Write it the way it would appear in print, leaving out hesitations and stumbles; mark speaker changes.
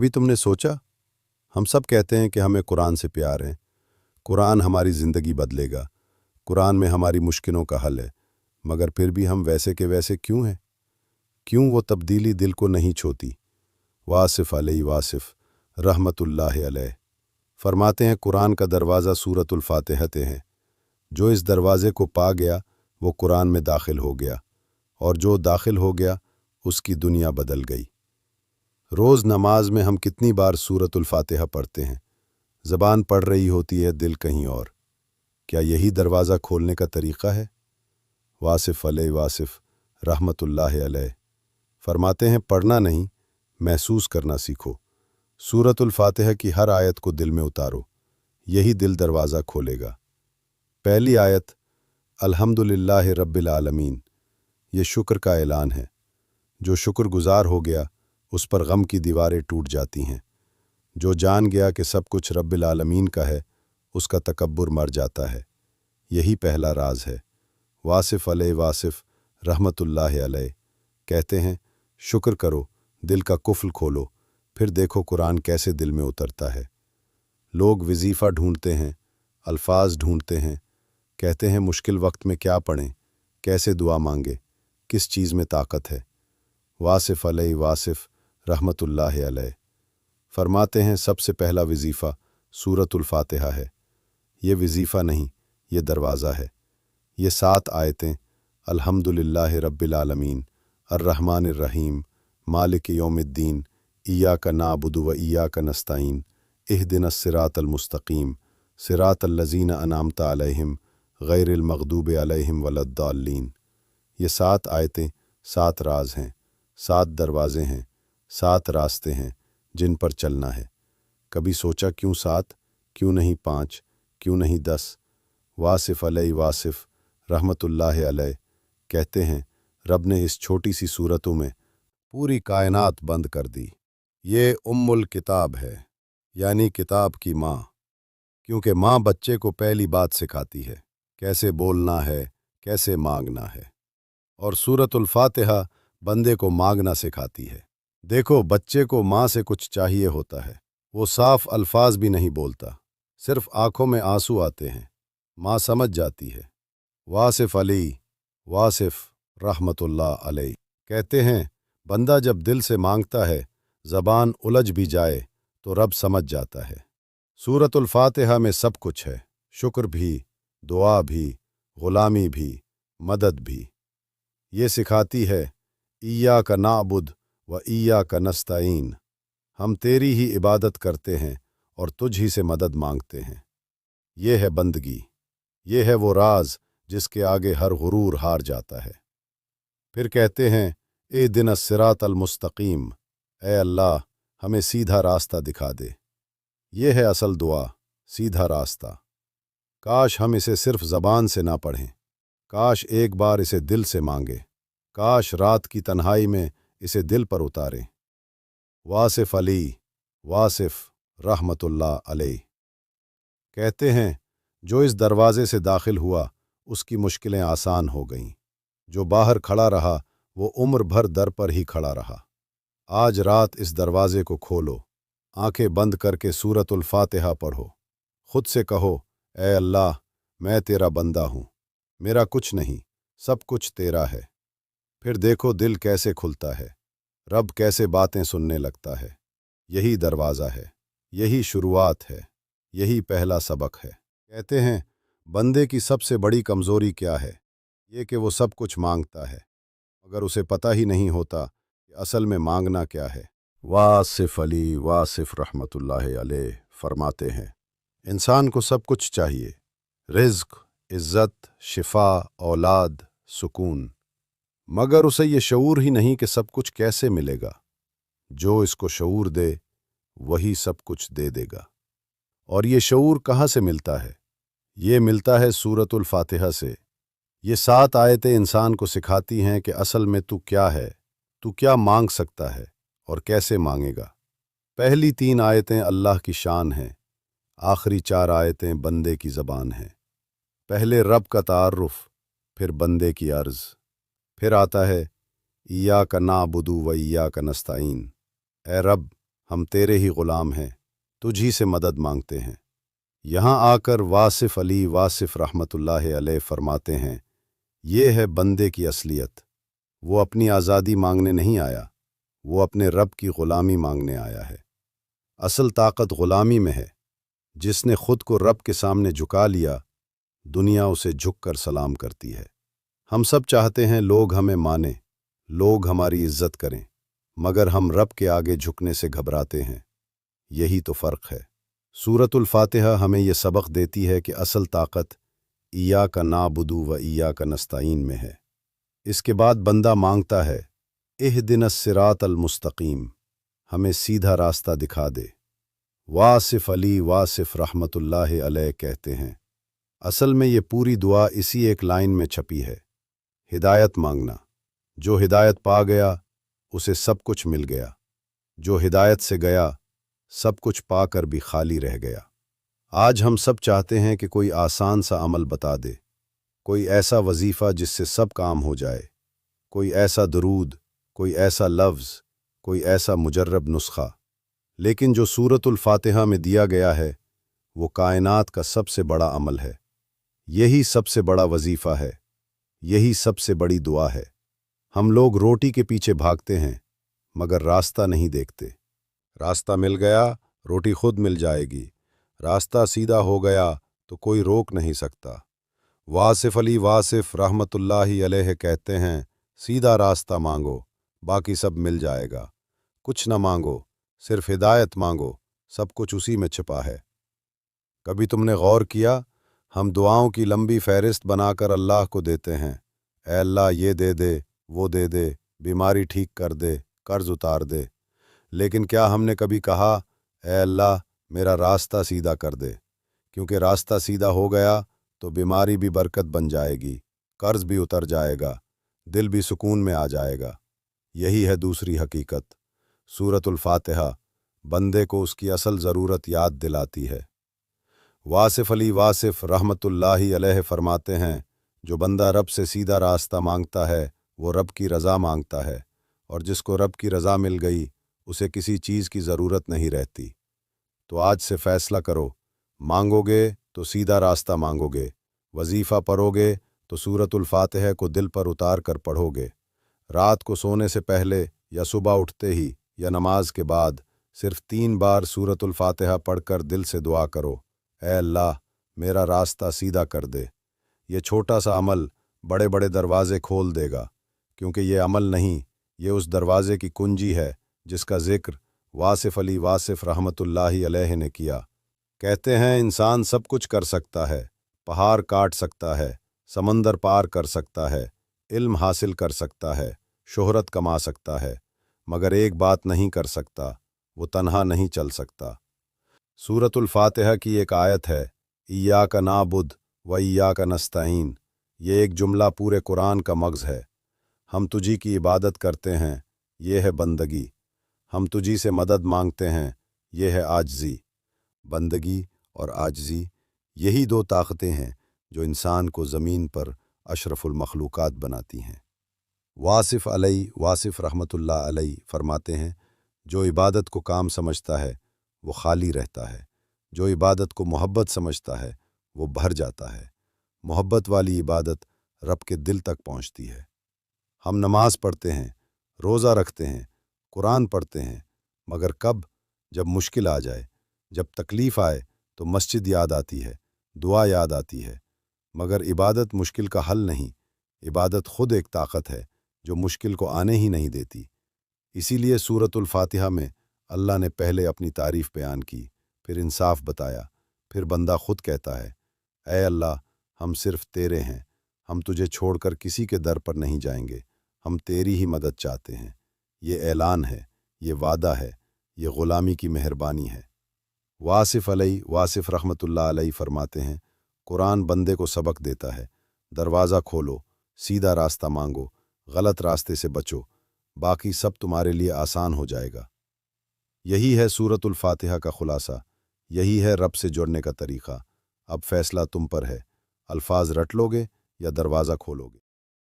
Speaker 1: अभी तुमने सोचा, हम सब कहते हैं कि हमें कुरान से प्यार है, कुरान हमारी ज़िंदगी बदलेगा, कुरान में हमारी मुश्किलों का हल है, मगर फिर भी हम वैसे के वैसे क्यों हैं? क्यों वो तब्दीली दिल को नहीं छोती? वासिफ़ अलैहि वासिफ़ रहमतुल्लाह अलैह फरमाते हैं, कुरान का दरवाज़ा सूरतुल फातिहते है। जो इस दरवाज़े को पा गया वो कुरान में दाखिल हो गया, और जो दाखिल हो गया उसकी दुनिया बदल गई। रोज़ नमाज में हम कितनी बार सूरतुल फातिहा पढ़ते हैं, ज़बान पढ़ रही होती है, दिल कहीं और। क्या यही दरवाज़ा खोलने का तरीक़ा है? वासिफ़ अलैहि वासिफ़ रहमतुल्लाह अलैह फरमाते हैं, पढ़ना नहीं, महसूस करना सीखो। सूरतुल फातिहा की हर आयत को दिल में उतारो, यही दिल दरवाज़ा खोलेगा। पहली आयत, अल्हम्दुलिल्लाहि रब्बिल आलमीन, ये शुक्र का ऐलान है। जो शुक्रगुजार हो गया उस पर गम की दीवारें टूट जाती हैं। जो जान गया कि सब कुछ रब्बिल आलमीन का है, उसका तकब्बुर मर जाता है। यही पहला राज है। वासिफ़ अलैहि वासिफ़ रहमतुल्लाह अलैह कहते हैं, शुक्र करो, दिल का कुफ्ल खोलो, फिर देखो कुरान कैसे दिल में उतरता है। लोग वजीफ़ा ढूंढते हैं, अल्फाज ढूंढते हैं, कहते हैं मुश्किल वक्त में क्या पढ़ें, कैसे दुआ मांगे, किस चीज़ में ताकत है। वासिफ़ अलैहि वासिफ़ रहमतुल्लाह अलैह फरमाते हैं, सबसे पहला वजीफ़ा सूरतुल फातिहा है। ये वजीफ़ा नहीं, ये दरवाज़ा है। ये 7 आयतें, अल्हम्दुलिल्लाहि रब्बिल आलमीन, अर्रहमानिर रहीम, मालिक यौमिद्दीन, इय्याका नअबुदु व इय्याका नस्तईन, इहदिनस सिरातल मुस्तकीम, सिरातल लज़ीना अनअमता अलैहिम, गैरिल मग़दूबि अलैहिम वलद्दाल्लीन। ये 7 आयतें 7 राज हैं, 7 दरवाज़े हैं, 7 रास्ते हैं जिन पर चलना है। कभी सोचा क्यों 7, क्यों नहीं 5, क्यों नहीं 10? वासिफ़ अलैहि वासिफ़ रहमतुल्लाह अलैह कहते हैं, रब ने इस छोटी सी सूरतों में पूरी कायनात बंद कर दी। ये उम्मुल किताब है, यानी किताब की माँ, क्योंकि माँ बच्चे को पहली बात सिखाती है, कैसे बोलना है, कैसे मांगना है। और सूरतुल फातिहा बंदे को मांगना सिखाती है। देखो, बच्चे को माँ से कुछ चाहिए होता है, वो साफ अल्फाज भी नहीं बोलता, सिर्फ आंखों में आंसू आते हैं, माँ समझ जाती है। वासिफ़ अलैहि वासिफ़ रहमतुल्लाह अलैह कहते हैं, बंदा जब दिल से मांगता है, ज़बान उलझ भी जाए तो रब समझ जाता है। सूरतुल फातिहा में सब कुछ है, शुक्र भी, दुआ भी, गुलामी भी, मदद भी। ये सिखाती है, इय्याका नअबुद व इय्याका नस्तईन, हम तेरी ही इबादत करते हैं और तुझ ही से मदद मांगते हैं। ये है बंदगी, ये है वो राज जिसके आगे हर गुरूर हार जाता है। फिर कहते हैं, इहदिनस सिरातल मुस्तकीम, ए अल्लाह हमें सीधा रास्ता दिखा दे। ये है असल दुआ, सीधा रास्ता। काश हम इसे सिर्फ ज़बान से ना पढ़ें, काश एक बार इसे दिल से मांगे, काश रात की तन्हाई में इसे दिल पर उतारें। वासिफ़ अलैहि वासिफ़ रहमतुल्लाह अलैह कहते हैं, जो इस दरवाज़े से दाखिल हुआ उसकी मुश्किलें आसान हो गईं। जो बाहर खड़ा रहा वो उम्र भर दर पर ही खड़ा रहा। आज रात इस दरवाज़े को खोलो, आंखें बंद करके सूरतुल फातिहा पढ़ो, खुद से कहो, ए अल्लाह मैं तेरा बंदा हूँ, मेरा कुछ नहीं, सब कुछ तेरा है। फिर देखो दिल कैसे खुलता है, रब कैसे बातें सुनने लगता है। यही दरवाज़ा है, यही शुरुआत है, यही पहला सबक है। कहते हैं, बंदे की सबसे बड़ी कमज़ोरी क्या है? ये कि वो सब कुछ मांगता है, मगर उसे पता ही नहीं होता कि असल में मांगना क्या है। वासिफ़ अलैहि वासिफ़ रहमतुल्लाह अलैह फरमाते हैं, इंसान को सब कुछ चाहिए, रिज़्क़, इज़्ज़त, शिफा, औलाद, सुकून, मगर उसे ये शऊर ही नहीं कि सब कुछ कैसे मिलेगा। जो इसको शऊर दे वही सब कुछ दे देगा। और ये शऊर कहाँ से मिलता है? ये मिलता है सूरतुल फातिहा से। ये 7 आयतें इंसान को सिखाती हैं कि असल में तू क्या है, तू क्या मांग सकता है और कैसे मांगेगा। पहली 3 आयतें अल्लाह की शान हैं, आखिरी 4 आयतें बंदे की ज़बान हैं। पहले रब का तारुफ, फिर बंदे की अर्ज़, फिर आता है इय्याका नअबुदु व इय्याका नस्तईन, ए रब हम तेरे ही ग़ुलाम हैं, तुझी से मदद मांगते हैं। यहाँ आकर वासिफ़ अली वासिफ़ रहमतुल्लाह अलैह फरमाते हैं, ये है बंदे की असलियत। वो अपनी आज़ादी मांगने नहीं आया, वो अपने रब की ग़ुलामी मांगने आया है। असल ताकत ग़ुलामी में है। जिसने खुद को रब के सामने झुका लिया, दुनिया उसे झुककर सलाम करती है। हम सब चाहते हैं लोग हमें मानें, लोग हमारी इज्जत करें, मगर हम रब के आगे झुकने से घबराते हैं। यही तो फ़र्क है। सूरतुल फातिहा हमें यह सबक देती है कि असल ताकत इय्याका नाबुदु व इय्याका नस्तईन में है। इसके बाद बंदा मांगता है, इहदिनस सिरातल मुस्तकीम, हमें सीधा रास्ता दिखा दे। वासिफ़ अली वासिफ़ रहमतुल्लाह अलैह कहते हैं, असल में ये पूरी दुआ इसी एक लाइन में छपी है, हिदायत मांगना। जो हिदायत पा गया उसे सब कुछ मिल गया, जो हिदायत से गया सब कुछ पाकर भी खाली रह गया। आज हम सब चाहते हैं कि कोई आसान सा अमल बता दे, कोई ऐसा वजीफ़ा जिससे सब काम हो जाए, कोई ऐसा दरूद, कोई ऐसा लफ्ज़, कोई ऐसा मुजर्रब नुस्खा। लेकिन जो सूरतुल फातिहा में दिया गया है वो कायनात का सबसे बड़ा अमल है। यही सबसे बड़ा वजीफ़ा है, यही सबसे बड़ी दुआ है। हम लोग रोटी के पीछे भागते हैं मगर रास्ता नहीं देखते। रास्ता मिल गया, रोटी खुद मिल जाएगी। रास्ता सीधा हो गया तो कोई रोक नहीं सकता। वासिफ़ अली वासिफ़ रहमतुल्लाहि अलैह कहते हैं, सीधा रास्ता मांगो, बाकी सब मिल जाएगा। कुछ न मांगो, सिर्फ हिदायत मांगो, सब कुछ उसी में छिपा है। कभी तुमने गौर किया, हम दुआओं की लंबी फहरिस्त बनाकर अल्लाह को देते हैं, ऐ अल्लाह ये दे दे, वो दे दे, बीमारी ठीक कर दे, कर्ज उतार दे। लेकिन क्या हमने कभी कहा, ऐ अल्लाह मेरा रास्ता सीधा कर दे, क्योंकि रास्ता सीधा हो गया तो बीमारी भी बरकत बन जाएगी, कर्ज भी उतर जाएगा, दिल भी सुकून में आ जाएगा। यही है दूसरी हकीकत। सूरतुल फातिहा बंदे को उसकी असल ज़रूरत याद दिलाती है। वासिफ़ अली वासिफ़ रहमतुल्लाहि अलैह फरमाते हैं, जो बंदा रब से सीधा रास्ता मांगता है वो रब की रज़ा मांगता है, और जिसको रब की रज़ा मिल गई उसे किसी चीज़ की ज़रूरत नहीं रहती। तो आज से फ़ैसला करो, मांगोगे तो सीधा रास्ता मांगोगे, वजीफ़ा पढ़ोगे तो सूरतुल फातिहा को दिल पर उतार कर पढ़ोगे, रात को सोने से पहले या सुबह उठते ही या नमाज के बाद सिर्फ 3 बार सूरतुल फातिहा पढ़कर दिल से दुआ करो, ऐ अल्लाह मेरा रास्ता सीधा कर दे। ये छोटा सा अमल बड़े बड़े दरवाज़े खोल देगा, क्योंकि ये अमल नहीं, ये उस दरवाज़े की कुंजी है जिसका ज़िक्र वासिफ़ अली वासिफ़ रहमतुल्लाहि अलैह ने किया। कहते हैं इंसान सब कुछ कर सकता है, पहाड़ काट सकता है, समंदर पार कर सकता है, इल्म हासिल कर सकता है, शोहरत कमा सकता है, मगर एक बात नहीं कर सकता, वो तन्हा नहीं चल सकता। सूरतुल फातिहा की एक आयत है, इय्याका नाबुद व इय्याका नस्तईन। ये एक जुमला पूरे कुरान का मग़ज़ है। हम तुझी की इबादत करते हैं, ये है बंदगी। हम तुझी से मदद मांगते हैं, ये है आजिज़ी। बंदगी और आजिज़ी यही 2 ताकतें हैं जो इंसान को ज़मीन पर अशरफुल मखलूक़ात बनाती हैं। वासिफ़ अली वासिफ़ रहमतुल्लाह अलैह फरमाते हैं, जो इबादत को काम समझता है वो खाली रहता है, जो इबादत को मोहब्बत समझता है वो भर जाता है। मोहब्बत वाली इबादत रब के दिल तक पहुँचती है। हम नमाज पढ़ते हैं, रोज़ा रखते हैं, कुरान पढ़ते हैं, मगर कब? जब मुश्किल आ जाए, जब तकलीफ़ आए तो मस्जिद याद आती है, दुआ याद आती है। मगर इबादत मुश्किल का हल नहीं, इबादत खुद एक ताकत है जो मुश्किल को आने ही नहीं देती। इसीलिए सूरतुल फातिहा में अल्लाह ने पहले अपनी तारीफ़ बयान की, फिर इंसाफ बताया, फिर बंदा खुद कहता है, ऐ अल्लाह हम सिर्फ तेरे हैं, हम तुझे छोड़कर किसी के दर पर नहीं जाएंगे, हम तेरी ही मदद चाहते हैं। ये ऐलान है, ये वादा है, ये ग़ुलामी की मेहरबानी है। वासिफ़ अली वासिफ़ रहमतुल्लाह अलैह फरमाते हैं, कुरान बंदे को सबक देता है, दरवाज़ा खोलो, सीधा रास्ता मांगो, गलत रास्ते से बचो, बाकी सब तुम्हारे लिए आसान हो जाएगा। यही है सूरतुल फातिहा का खुलासा, यही है रब से जुड़ने का तरीक़ा। अब फैसला तुम पर है, अल्फाज रट लोगे या दरवाज़ा खोलोगे।